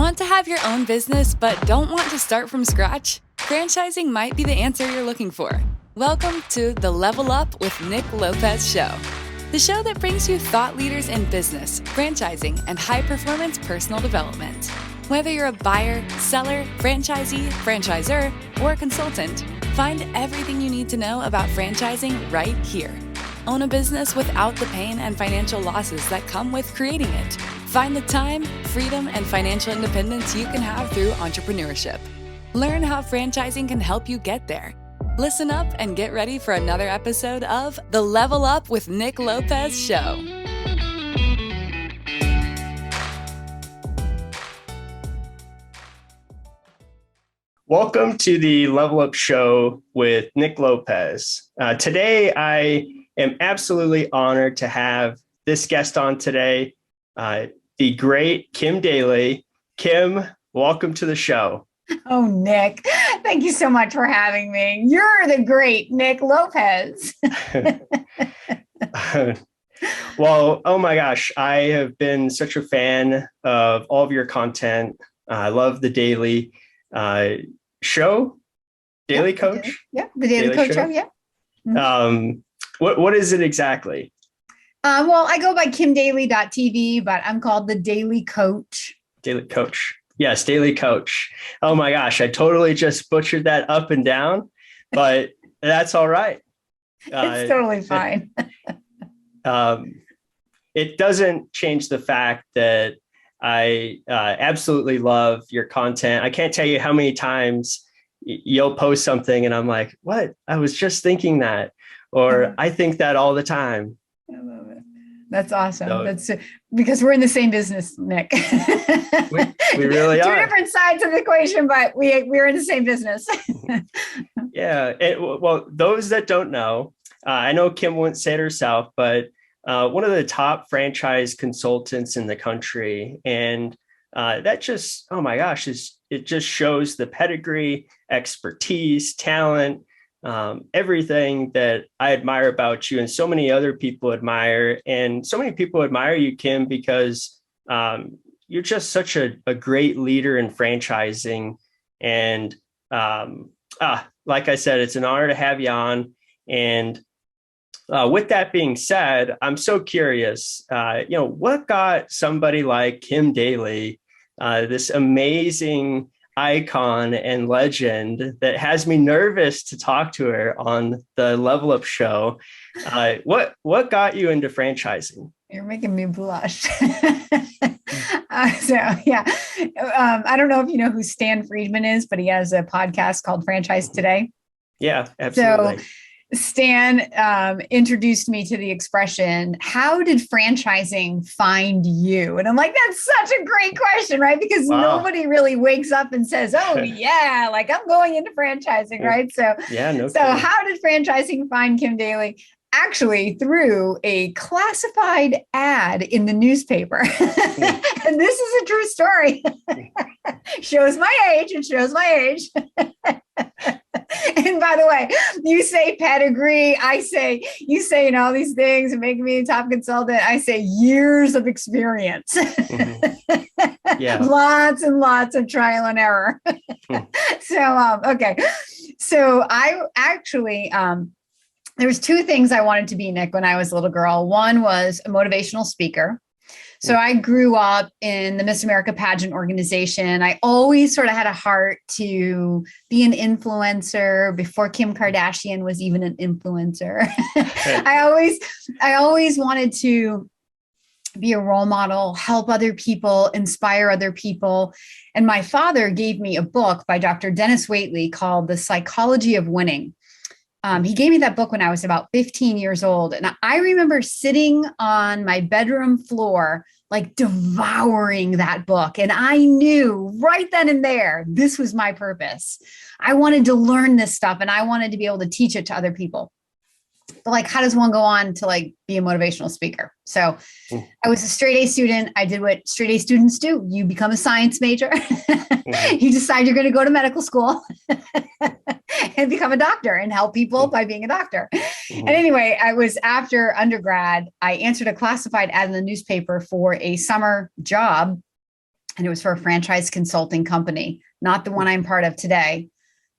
Want to have your own business but don't want to start from scratch? Franchising might be the answer you're looking for. Welcome to the Level Up with Nick Lopez show. The show that brings you thought leaders in business, franchising, and high-performance personal development. Whether you're a buyer, seller, franchisee, franchisor, or a consultant, find everything you need to know about franchising right here. Own a business without the pain and financial losses that come with creating it. Find the time, freedom, and financial independence you can have through entrepreneurship. Learn how franchising can help you get there. Listen up and get ready for another episode of the Level Up with Nick Lopez show. Welcome to the Level Up show with Nick Lopez. Today, I am absolutely honored to have this guest on today, the great Kim Daly. Kim, welcome to the show. Oh, Nick, thank you so much for having me. You're the great Nick Lopez. Well, oh my gosh, I have been such a fan of all of your content. I love the Daily show, Daily Coach. Yeah, the Daily Coach show. Yeah. Mm-hmm. What is it exactly? Well, I go by KimDaly.TV, but I'm called the Daily Coach. Daily Coach. Yes, Daily Coach. Oh my gosh, I totally just butchered that up and down, but that's all right. It's totally fine. It doesn't change the fact that I absolutely love your content. I can't tell you how many times you'll post something and I'm like, what? I was just thinking that, or I think that all the time. I love it. That's awesome. That's because we're in the same business, Nick. we really are. Two different sides of the equation, but we're in the same business. Yeah. Well, those that don't know, I know Kim wouldn't say it herself, but one of the top franchise consultants in the country. And that just, oh my gosh, it just shows the pedigree, expertise, talent, everything that I admire about you and so many other people admire. And so many people admire you, Kim, because you're just such a great leader in franchising. And like I said, it's an honor to have you on. And with that being said, I'm so curious, what got somebody like Kim Daly, this amazing icon and legend that has me nervous to talk to her on the Level Up show. What got you into franchising? You're making me blush. I don't know if you know who Stan Friedman is, but he has a podcast called Franchise Today. Yeah, absolutely. So Stan introduced me to the expression, how did franchising find you? And I'm like, that's such a great question, right? Because nobody really wakes up and says, oh yeah, like I'm going into franchising, right? So, how did franchising find Kim Daly? Actually, through a classified ad in the newspaper. And this is a true story. Shows my age. It shows my age. And by the way, you say pedigree. You say all these things and making me a top consultant. I say years of experience. Mm-hmm. Yeah. Lots and lots of trial and error. Okay. So I actually, there was two things I wanted to be, Nick, when I was a little girl. One was a motivational speaker. So I grew up in the Miss America pageant organization. I always sort of had a heart to be an influencer before Kim Kardashian was even an influencer. I always wanted to be a role model, help other people, inspire other people. And my father gave me a book by Dr. Dennis Waitley called The Psychology of Winning. He gave me that book when I was about 15 years old. And I remember sitting on my bedroom floor, like devouring that book. And I knew right then and there, this was my purpose. I wanted to learn this stuff and I wanted to be able to teach it to other people. But like, how does one go on to like be a motivational speaker? So I was a straight A student. I did what straight A students do. You become a science major. You decide you're going to go to medical school and become a doctor and help people by being a doctor. And anyway, I was after undergrad, I answered a classified ad in the newspaper for a summer job and it was for a franchise consulting company, not the one I'm part of today,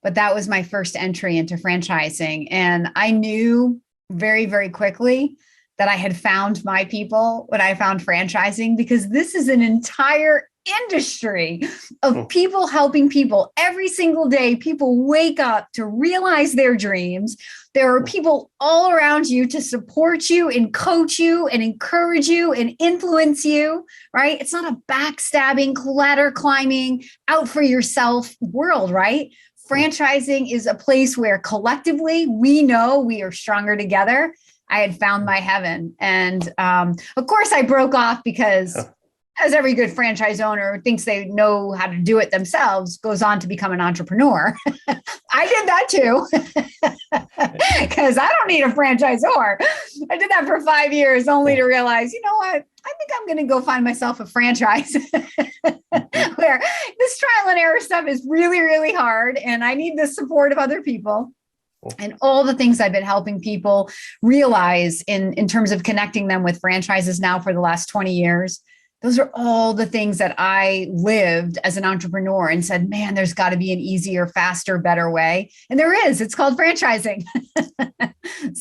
but that was my first entry into franchising. And I knew very, very quickly that I had found my people when I found franchising, because this is an entire industry of people helping people every single day. People wake up to realize their dreams. There are people all around you to support you and coach you and encourage you and influence you, right? It's not a backstabbing, ladder climbing, out for yourself world, right? Franchising is a place where collectively we know we are stronger together. I had found my heaven. And of course, I broke off because, as every good franchise owner thinks they know how to do it themselves, goes on to become an entrepreneur. I did that too, because I don't need a franchisor. I did that for 5 years only to realize, you know what? I think I'm going to go find myself a franchise where this trial and error stuff is really, really hard. And I need the support of other people. And all the things I've been helping people realize in terms of connecting them with franchises now for the last 20 years, those are all the things that I lived as an entrepreneur and said, man, there's got to be an easier, faster, better way. And there is. It's called franchising.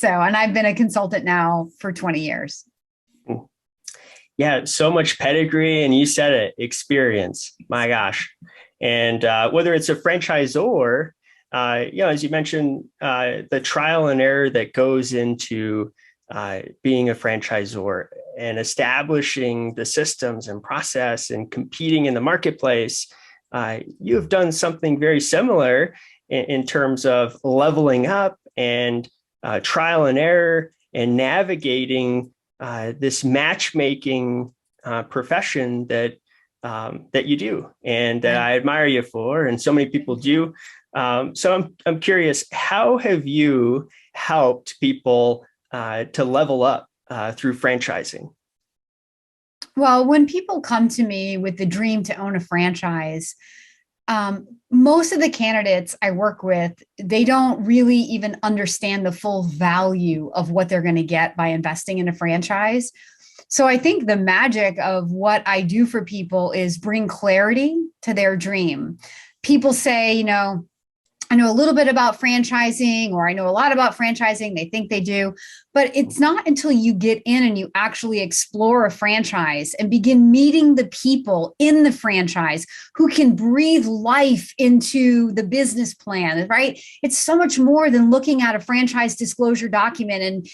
And I've been a consultant now for 20 years. Yeah, so much pedigree. And you said it, experience. My gosh. And whether it's a franchisor, as you mentioned, the trial and error that goes into being a franchisor and establishing the systems and process and competing in the marketplace, you have done something very similar in terms of leveling up and trial and error and navigating this matchmaking profession that you do, and that I admire you for, and so many people do. So I'm curious, how have you helped people to level up through franchising? Well, when people come to me with the dream to own a franchise, most of the candidates I work with, they don't really even understand the full value of what they're going to get by investing in a franchise. So I think the magic of what I do for people is bring clarity to their dream. People say, I know a little bit about franchising, or I know a lot about franchising. They think they do, but it's not until you get in and you actually explore a franchise and begin meeting the people in the franchise who can breathe life into the business plan, right? It's so much more than looking at a franchise disclosure document and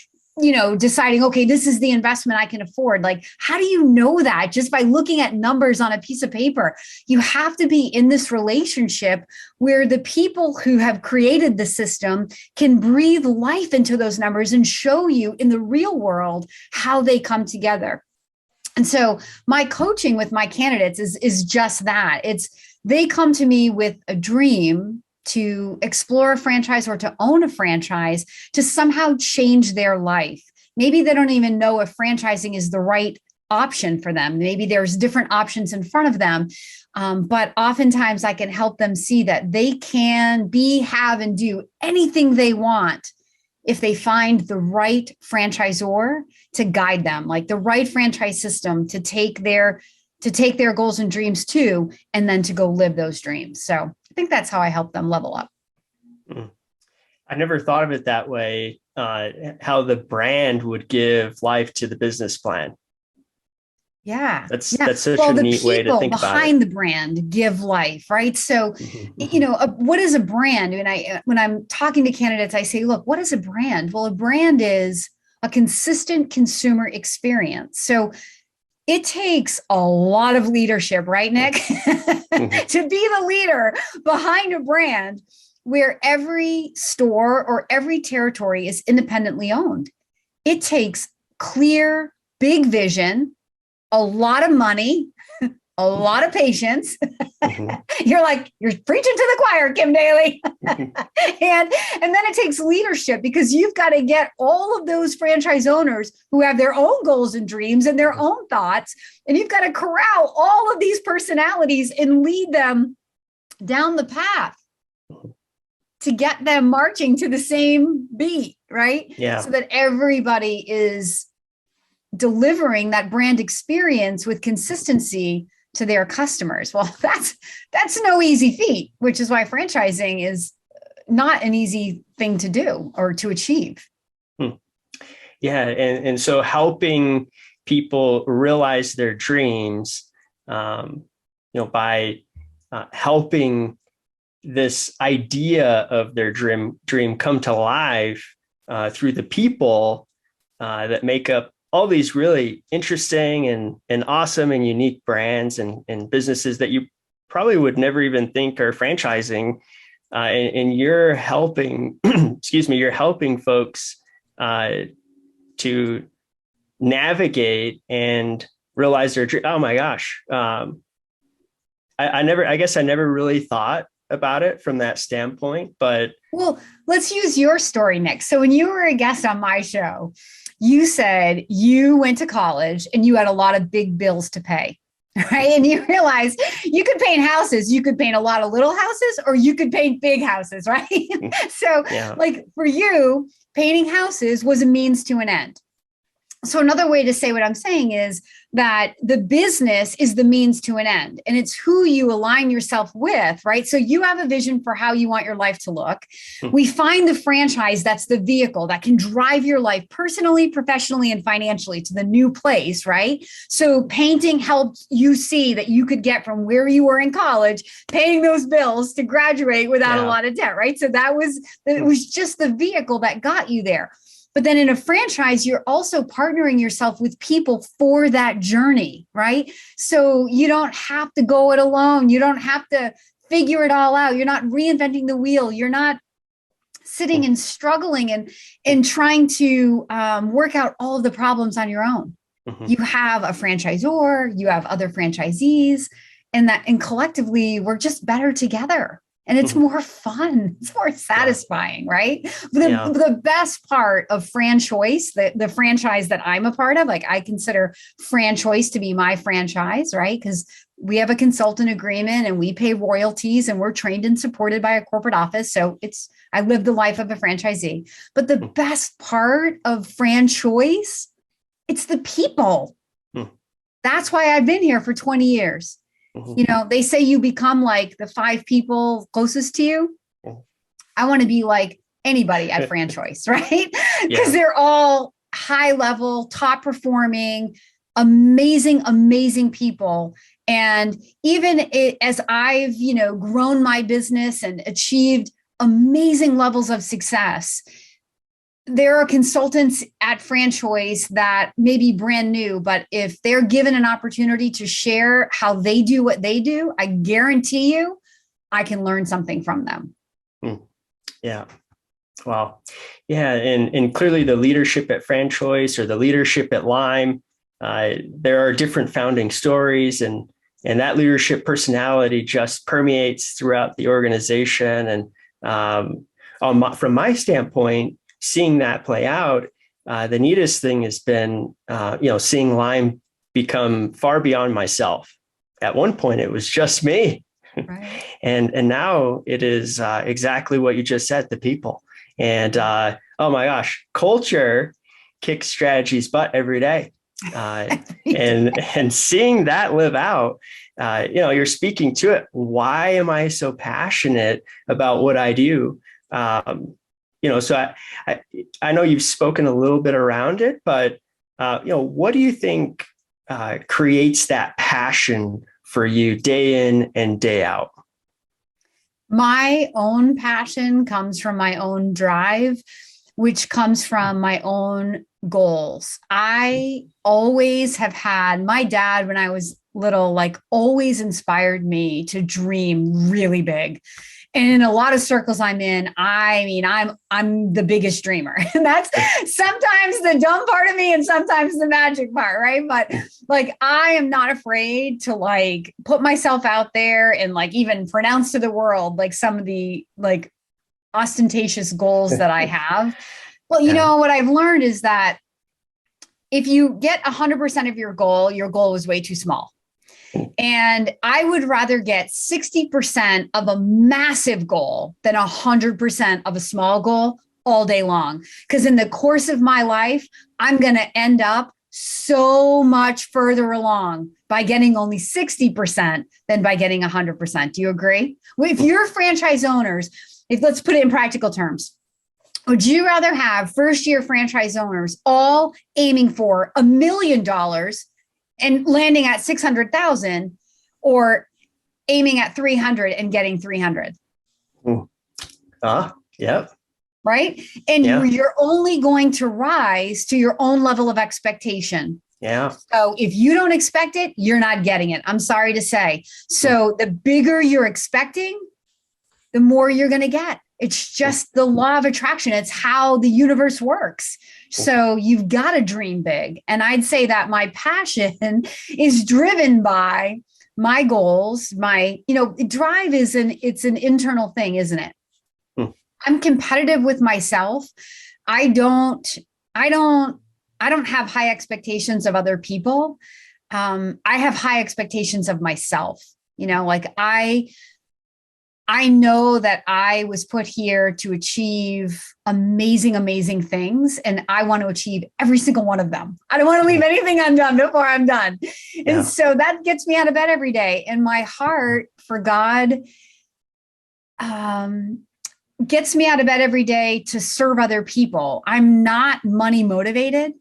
deciding, okay, this is the investment I can afford. Like, how do you know that? Just by looking at numbers on a piece of paper. You have to be in this relationship where the people who have created the system can breathe life into those numbers and show you in the real world how they come together. And so my coaching with my candidates is just that. They come to me with a dream to explore a franchise or to own a franchise to somehow change their life. Maybe they don't even know if franchising is the right option for them. Maybe there's different options in front of them. But oftentimes I can help them see that they can be, have, and do anything they want if they find the right franchisor to guide them, like the right franchise system to take their goals and dreams to, and then to go live those dreams. So I think that's how I help them level up. I never thought of it that way, how the brand would give life to the business plan. Yeah. That's such a neat way to think about it. Behind the brand give life, right? So, what is a brand? When I'm talking to candidates, I say, look, what is a brand? Well, a brand is a consistent consumer experience. So it takes a lot of leadership, right, Nick? To be the leader behind a brand where every store or every territory is independently owned. It takes clear, big vision, a lot of money, a lot of patience. You're preaching to the choir, Kim Daly. and then it takes leadership, because you've got to get all of those franchise owners who have their own goals and dreams and their own thoughts. And you've got to corral all of these personalities and lead them down the path to get them marching to the same beat, right? Yeah. So that everybody is delivering that brand experience with consistency to their customers. Well, that's no easy feat, which is why franchising is not an easy thing to do or to achieve. Yeah. And so helping people realize their dreams, by helping this idea of their dream come to life through the people that make up all these really interesting and awesome and unique brands and businesses that you probably would never even think are franchising. And you're helping, you're helping folks to navigate and realize their dream. Oh my gosh. I guess I never really thought about it from that standpoint, but. Well, let's use your story, Nick. So when you were a guest on my show, you said you went to college and you had a lot of big bills to pay, right? And you realized you could paint houses. You could paint a lot of little houses, or you could paint big houses, right? So like for you, painting houses was a means to an end. So another way to say what I'm saying is that the business is the means to an end, and it's who you align yourself with, right? So you have a vision for how you want your life to look. We find the franchise that's the vehicle that can drive your life personally, professionally, and financially to the new place, right? So painting helped you see that you could get from where you were in college, paying those bills to graduate without a lot of debt, right? So it was just the vehicle that got you there. But then in a franchise, you're also partnering yourself with people for that journey, right? So you don't have to go it alone. You don't have to figure it all out. You're not reinventing the wheel. You're not sitting and struggling and trying to work out all of the problems on your own. You have a franchisor, you have other franchisees, and collectively we're just better together. And it's more fun. It's more satisfying, right? The best part of franchise, the franchise that I'm a part of, like I consider franchise to be my franchise, right? Because we have a consultant agreement and we pay royalties and we're trained and supported by a corporate office. So I live the life of a franchisee. But the best part of franchise, it's the people. That's why I've been here for 20 years. You know, they say you become like the 5 people closest to you. I want to be like anybody at franchise, right? Because they're all high level, top performing, amazing, amazing people. And even as I've, grown my business and achieved amazing levels of success, there are consultants at franchise that may be brand new, but if they're given an opportunity to share how they do what they do, I guarantee you, I can learn something from them. Yeah. Wow. Yeah. And clearly the leadership at franchise or the leadership at Lime, there are different founding stories and that leadership personality just permeates throughout the organization. And from my standpoint, seeing that play out, the neatest thing has been, seeing Lime become far beyond myself. At one point, it was just me. Right. And now it is exactly what you just said, the people. And oh my gosh, culture kicks strategy's butt every day. And seeing that live out, you're speaking to it. Why am I so passionate about what I do? So I know you've spoken a little bit around it, but, what do you think creates that passion for you day in and day out? My own passion comes from my own drive, which comes from my own goals. I always have had my dad, when I was little, always inspired me to dream really big. And in a lot of circles I'm in, I'm the biggest dreamer. And that's sometimes the dumb part of me and sometimes the magic part, right? But I am not afraid to put myself out there and even pronounce to the world some of the ostentatious goals that I have. Well, what I've learned is that if you get 100% of your goal is way too small. And I would rather get 60% of a massive goal than 100% of a small goal all day long. Because in the course of my life, I'm going to end up so much further along by getting only 60% than by getting 100%. Do you agree? Well, if you're franchise owners, let's put it in practical terms, would you rather have first-year franchise owners all aiming for $1 million and landing at 600,000, or aiming at 300 and getting 300? Yep. Right. And you're only going to rise to your own level of expectation. Yeah. So if you don't expect it, you're not getting it. I'm sorry to say. So the bigger you're expecting, the more you're going to get. It's just the law of attraction. It's how the universe works. So you've got to dream big. And I'd say that my passion is driven by my goals. My, drive it's an internal thing, isn't it? I'm competitive with myself. I don't have high expectations of other people. I have high expectations of myself. I know that I was put here to achieve amazing, amazing things, and I want to achieve every single one of them. I don't want to leave anything undone before I'm done. Yeah. And so that gets me out of bed every day. And my heart for God gets me out of bed every day to serve other people. I'm not money motivated.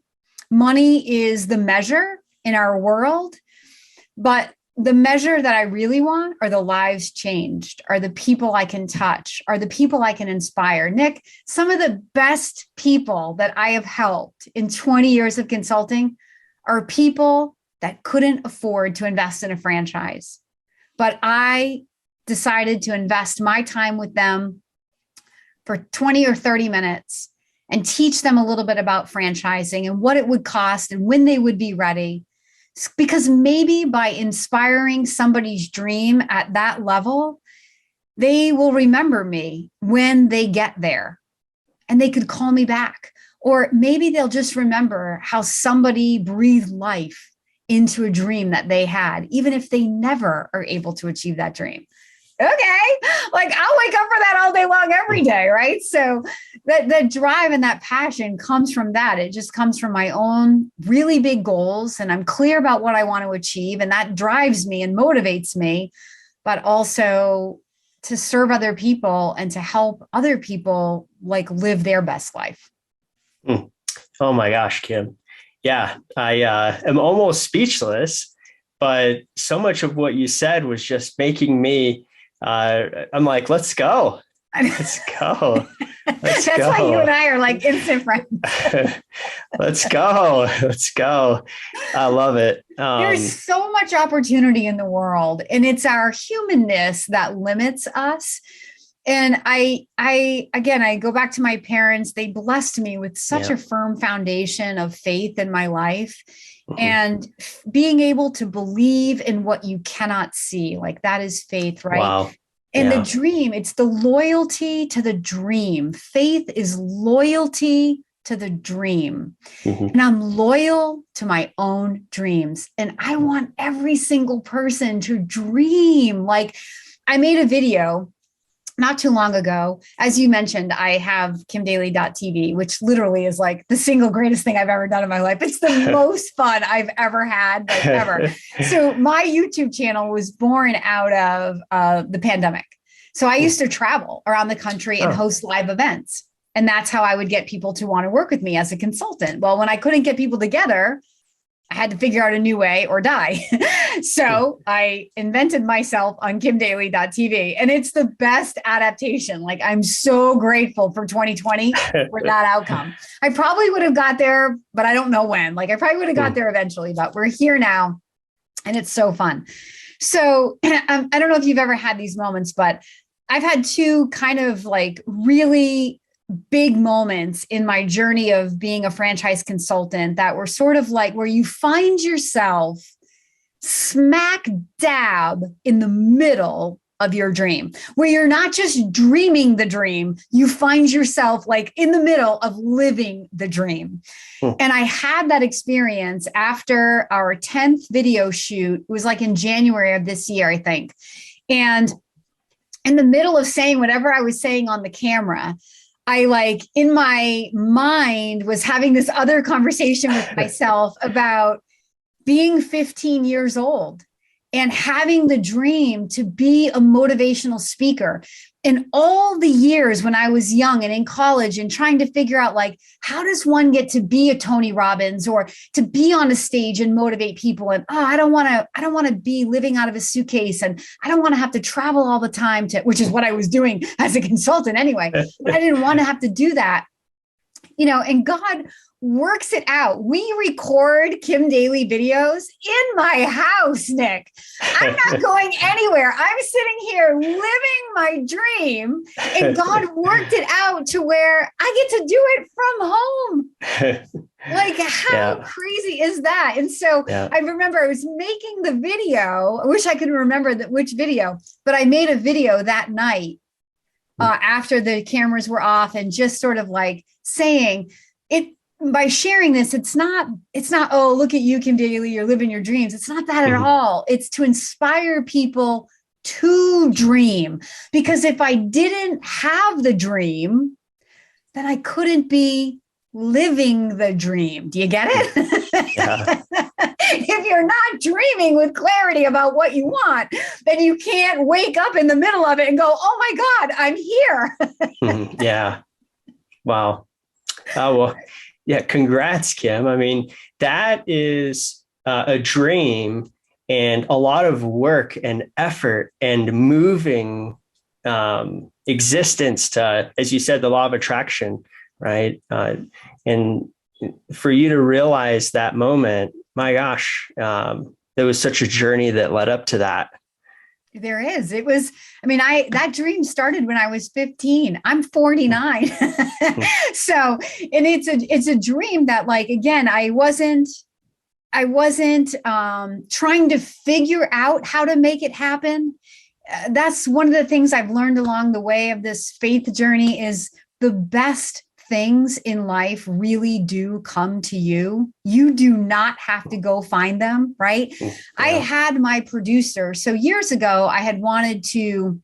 Money is the measure in our world, but the measure that I really want are the lives changed, are the people I can touch, are the people I can inspire. Nick, some of the best people that I have helped in 20 years of consulting are people that couldn't afford to invest in a franchise. But I decided to invest my time with them for 20 or 30 minutes and teach them a little bit about franchising and what it would cost and when they would be ready. Because maybe by inspiring somebody's dream at that level, they will remember me when they get there and they could call me back. Or maybe they'll just remember how somebody breathed life into a dream that they had, even if they never are able to achieve that dream. Okay, like I'll wake up for that all day long, every day, right? So that drive and that passion comes from that. It just comes from my own really big goals, and I'm clear about what I want to achieve, and that drives me and motivates me, but also to serve other people and to help other people like live their best life. Oh my gosh, Kim. Yeah, I am almost speechless, but so much of what you said was just making me I'm like, let's go. Let's go. That's why you and I are like instant friends. Let's go. Let's go. I love it. There's so much opportunity in the world, and it's our humanness that limits us. And I go back to my parents. They blessed me with such a firm foundation of faith in my life. And being able to believe in what you cannot see, like that is faith, right? Wow. And the dream, it's the loyalty to the dream. Faith is loyalty to the dream. And I'm loyal to my own dreams. And I want every single person to dream. Like I made a video not too long ago. As you mentioned, I have Kim Daly TV, which literally is like the single greatest thing I've ever done in my life. It's the most fun I've ever had, like ever. So my YouTube channel was born out of the pandemic. So I used to travel around the country and host live events. And that's how I would get people to want to work with me as a consultant. Well, when I couldn't get people together, I had to figure out a new way or die. So I invented myself on Kim Daly TV, and it's the best adaptation. Like I'm so grateful for 2020 for that outcome. I probably would have got there, but I don't know when. Like I probably would have got there eventually, but we're here now and it's so fun. So I don't know if you've ever had these moments, but I've had two kind of like really big moments in my journey of being a franchise consultant that were sort of like where you find yourself smack dab in the middle of your dream, where you're not just dreaming the dream, you find yourself like in the middle of living the dream. And I had that experience after our 10th video shoot. It was like in January of this year, I think. And in the middle of saying whatever I was saying on the camera, I like in my mind was having this other conversation with myself about being 15 years old and having the dream to be a motivational speaker. In all the years when I was young and in college and trying to figure out like, how does one get to be a Tony Robbins or to be on a stage and motivate people? And, I don't want to be living out of a suitcase, and I don't want to have to travel all the time which is what I was doing as a consultant anyway, but I didn't want to have to do that, and God works it out. We record Kim Daly videos in my house, Nick. I'm not going anywhere. I'm sitting here living my dream, and God worked it out to where I get to do it from home. Like, how crazy is that? And so I remember I was making the video. I wish I could remember which video, but I made a video that night after the cameras were off, and just sort of like saying it. By sharing this, it's not, oh, look at you, Kim Daly, you're living your dreams. It's not that at all. It's to inspire people to dream. Because if I didn't have the dream, then I couldn't be living the dream. Do you get it? Yeah. If you're not dreaming with clarity about what you want, then you can't wake up in the middle of it and go, oh my God, I'm here. Yeah. Wow. Oh, well. Yeah, congrats, Kim. I mean, that is a dream and a lot of work and effort and moving existence to, as you said, the law of attraction, right? And for you to realize that moment, my gosh, there was such a journey that led up to that. There is. It was, that dream started when I was 15. I'm 49. So, and it's a dream that, like, again, I wasn't trying to figure out how to make it happen. That's one of the things I've learned along the way of this faith journey is the best things in life really do come to you. You do not have to go find them, right? Yeah. I had my producer. So years ago, I had wanted to,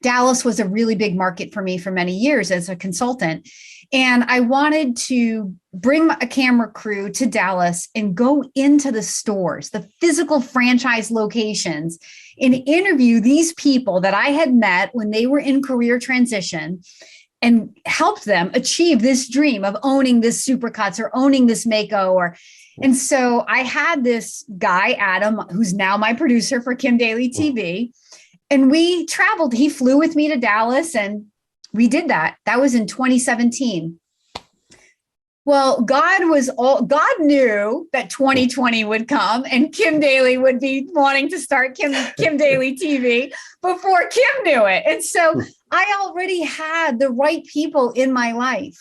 Dallas was a really big market for me for many years as a consultant. And I wanted to bring a camera crew to Dallas and go into the stores, the physical franchise locations, and interview these people that I had met when they were in career transition, and help them achieve this dream of owning this Supercuts or owning this Mako. And so I had this guy, Adam, who's now my producer for Kim Daly TV. And we traveled. He flew with me to Dallas, and we did that. That was in 2017. Well, God knew that 2020 would come and Kim Daly would be wanting to start Kim Daly TV before Kim knew it. And so I already had the right people in my life.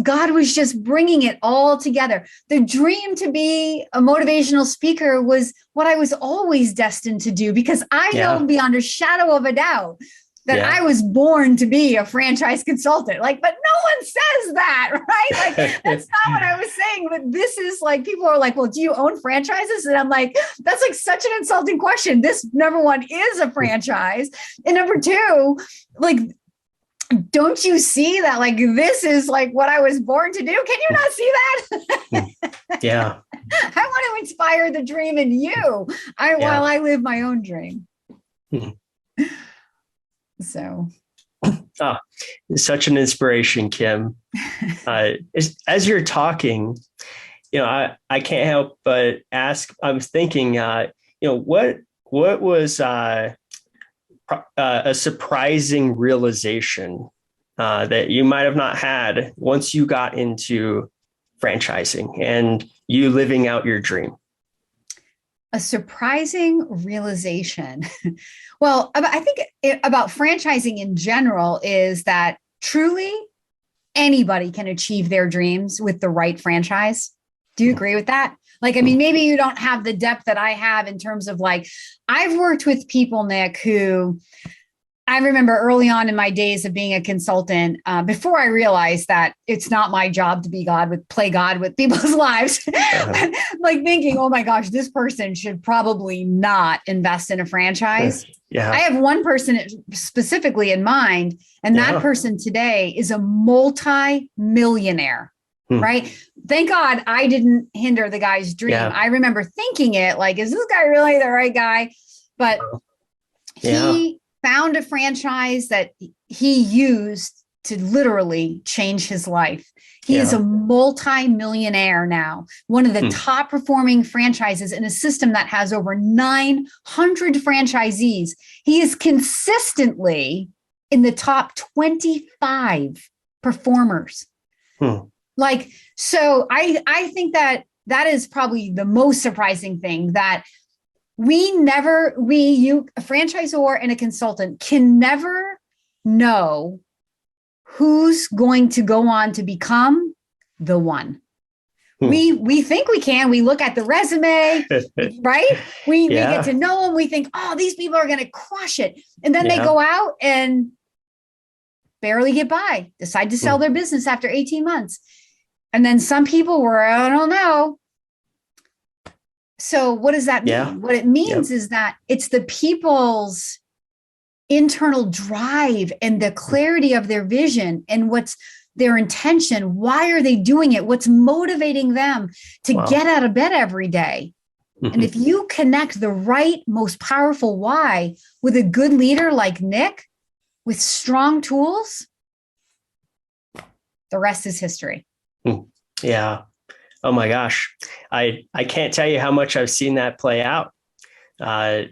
God was just bringing it all together. The dream to be a motivational speaker was what I was always destined to do, because I know beyond a shadow of a doubt that I was born to be a franchise consultant. Like, but no one says that, right? Like, that's not what I was saying. But this is like, people are like, well, do you own franchises? And I'm like, that's like such an insulting question. This, number one, is a franchise. And number two, like, don't you see that, like, this is like what I was born to do? Can you not see that? Yeah. I want to inspire the dream in you while I live my own dream. So. Oh, such an inspiration, Kim. As you're talking, I can't help but ask, I was thinking, what was a surprising realization that you might have not had once you got into franchising and you living out your dream? A surprising realization. Well, I think about franchising in general is that truly anybody can achieve their dreams with the right franchise. Do you agree with that? Like, I mean, maybe you don't have the depth that I have in terms of, like, I've worked with people, Nick, who I remember early on in my days of being a consultant, before I realized that it's not my job to be play God with people's lives, like thinking, oh my gosh, this person should probably not invest in a franchise. Yeah. I have one person specifically in mind, and that person today is a multi-millionaire, right? Thank God I didn't hinder the guy's dream. Yeah. I remember thinking it like, is this guy really the right guy? But he found a franchise that he used to literally change his life. He is a multi-millionaire now, one of the top performing franchises in a system that has over 900 franchisees. He is consistently in the top 25 performers. Like, so I think that is probably the most surprising thing, that a franchisor and a consultant can never know who's going to go on to become the one. We think we can. We look at the resume, right? We get to know them. We think, oh, these people are going to crush it. And then they go out and barely get by, decide to sell their business after 18 months. And then some people were, I don't know. So what does that mean? Yeah. What it means is that it's the people's internal drive and the clarity of their vision and what's their intention. Why are they doing it? What's motivating them to get out of bed every day? And if you connect the right, most powerful why with a good leader like Nick, with strong tools, the rest is history. Yeah. Oh my gosh. I can't tell you how much I've seen that play out. What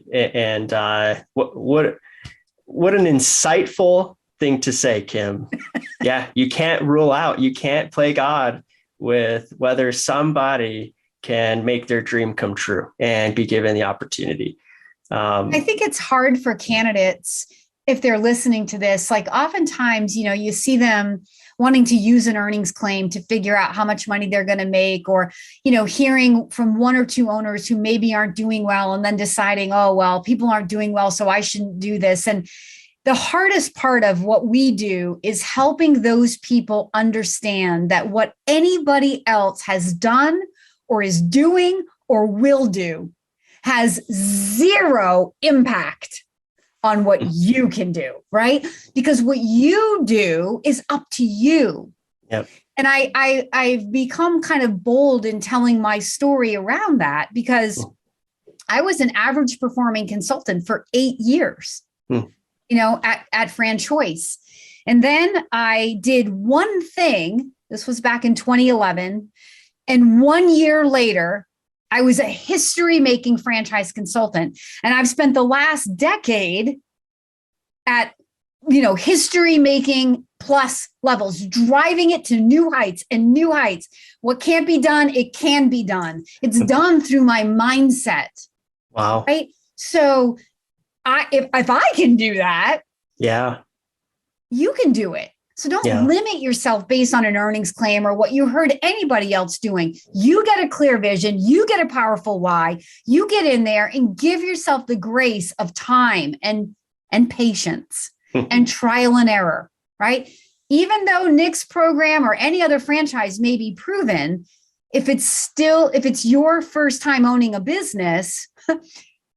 an insightful thing to say, Kim. Yeah. You can't rule out, you can't play God with whether somebody can make their dream come true and be given the opportunity. I think it's hard for candidates if they're listening to this. Like oftentimes, you see them wanting to use an earnings claim to figure out how much money they're going to make, or, hearing from one or two owners who maybe aren't doing well and then deciding, oh, well, people aren't doing well, so I shouldn't do this. And the hardest part of what we do is helping those people understand that what anybody else has done or is doing or will do has zero impact on what you can do, right? Because what you do is up to you. Yep. And I've become kind of bold in telling my story around that, because I was an average performing consultant for 8 years, at FranChoice. And then I did one thing. This was back in 2011. And 1 year later, I was a history-making franchise consultant. And I've spent the last decade at, history-making plus levels, driving it to new heights and new heights. What can't be done, it can be done. It's done through my mindset. Wow. Right? So if I can do that, you can do it. So don't limit yourself based on an earnings claim or what you heard anybody else doing. You get a clear vision. You get a powerful why. You get in there and give yourself the grace of time and patience and trial and error, right? Even though Nick's program or any other franchise may be proven, if it's your first time owning a business,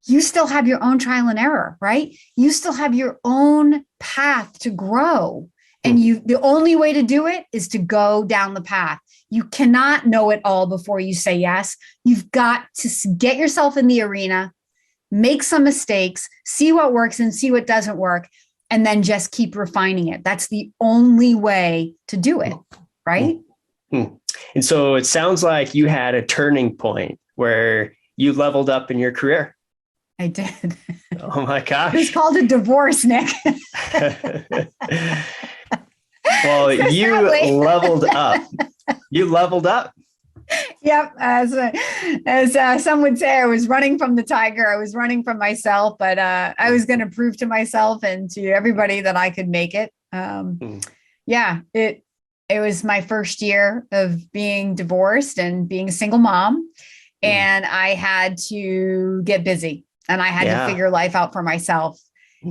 you still have your own trial and error, right? You still have your own path to grow. And the only way to do it is to go down the path. You cannot know it all before you say yes. You've got to get yourself in the arena, make some mistakes, see what works and see what doesn't work, and then just keep refining it. That's the only way to do it, right? And so it sounds like you had a turning point where you leveled up in your career. I did. Oh my gosh. It's called a divorce, Nick. Well, you leveled up. You leveled up. Yep. As some would say, I was running from the tiger. I was running from myself, but I was going to prove to myself and to everybody that I could make it. Yeah, it was my first year of being divorced and being a single mom. And I had to get busy and I had to figure life out for myself.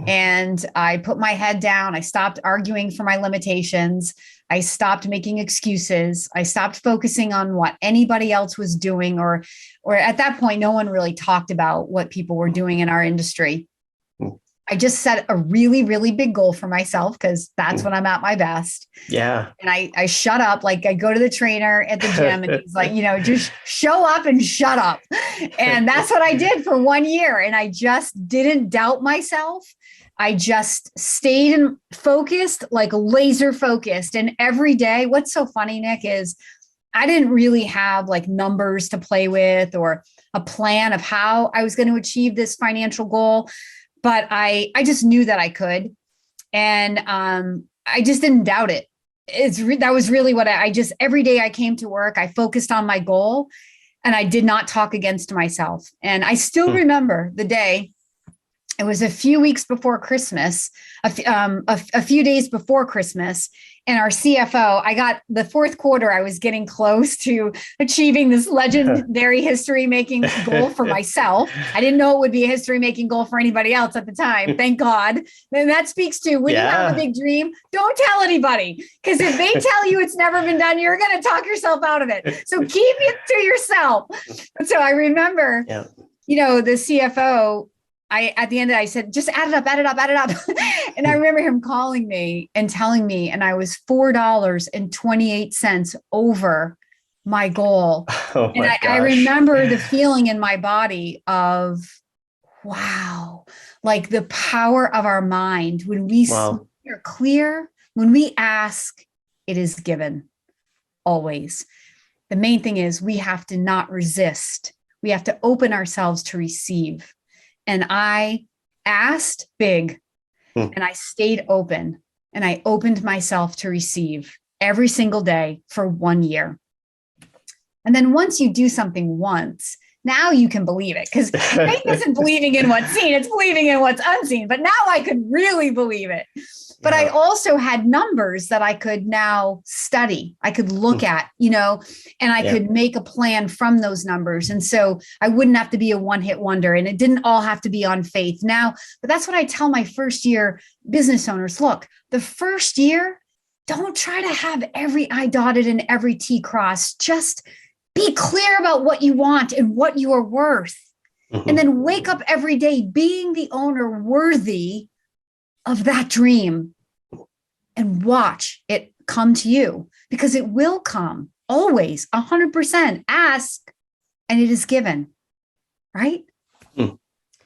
And I put my head down. I stopped arguing for my limitations. I stopped making excuses. I stopped focusing on what anybody else was doing, or at that point, no one really talked about what people were doing in our industry. I just set a really, really big goal for myself because that's when I'm at my best. Yeah. And I shut up. Like I go to the trainer at the gym and he's like, just show up and shut up. And that's what I did for 1 year. And I just didn't doubt myself. I just stayed focused, like laser focused. And every day, what's so funny, Nick, is I didn't really have like numbers to play with or a plan of how I was going to achieve this financial goal. But I just knew that I could. And I just didn't doubt it. That was really what I just, every day I came to work, I focused on my goal and I did not talk against myself. And I still remember the day. It was a few weeks before Christmas, a few days before Christmas, and our CFO, I got the fourth quarter, I was getting close to achieving this legendary history-making goal for myself. I didn't know it would be a history-making goal for anybody else at the time, thank God. And that speaks to when you have a big dream, don't tell anybody, because if they tell you it's never been done, you're going to talk yourself out of it. So keep it to yourself. And so I remember, the CFO, at the end, I said, just add it up. And I remember him calling me and telling me, and I was $4.28 over my goal. Oh my gosh. I remember the feeling in my body of, wow, like the power of our mind. When we are clear, when we ask, it is given always. The main thing is we have to not resist. We have to open ourselves to receive. And I asked big and I stayed open and I opened myself to receive every single day for 1 year. And then once you do something once, now you can believe it, because faith isn't believing in what's seen, it's believing in what's unseen. But now I could really believe it. But I also had numbers that I could now study. I could look at, and I could make a plan from those numbers. And so I wouldn't have to be a one-hit wonder, and it didn't all have to be on faith now. But that's what I tell my first year business owners. Look, the first year, don't try to have every I dotted and every T crossed. Just be clear about what you want and what you are worth. And then wake up every day being the owner worthy of that dream, and watch it come to you, because it will come always 100%. Ask and it is given, right?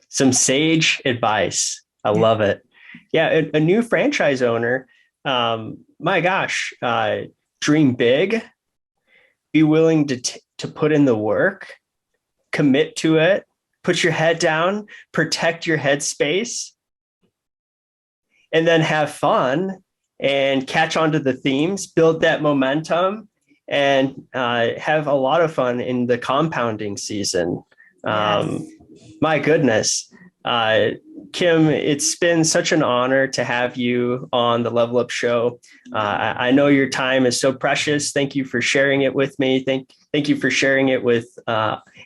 Some sage advice. I love it. Yeah. A new franchise owner, my gosh, dream big, be willing to put in the work, commit to it, put your head down, protect your headspace, and then have fun and catch on to the themes, build that momentum, and have a lot of fun in the compounding season. My goodness. Kim, it's been such an honor to have you on the Level Up Show. I know your time is so precious. Thank you for sharing it with me. Thank you for sharing it with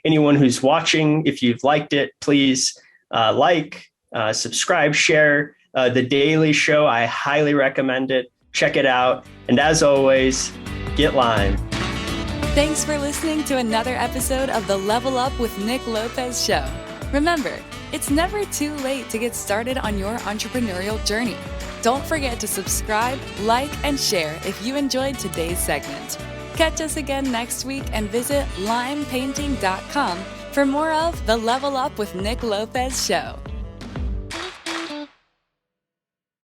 anyone who's watching. If you've liked it, please subscribe, share. The Daily Show, I highly recommend it. Check it out. And as always, get Lime. Thanks for listening to another episode of the Level Up with Nick Lopez show. Remember, it's never too late to get started on your entrepreneurial journey. Don't forget to subscribe, like, and share if you enjoyed today's segment. Catch us again next week and visit limepainting.com for more of the Level Up with Nick Lopez show.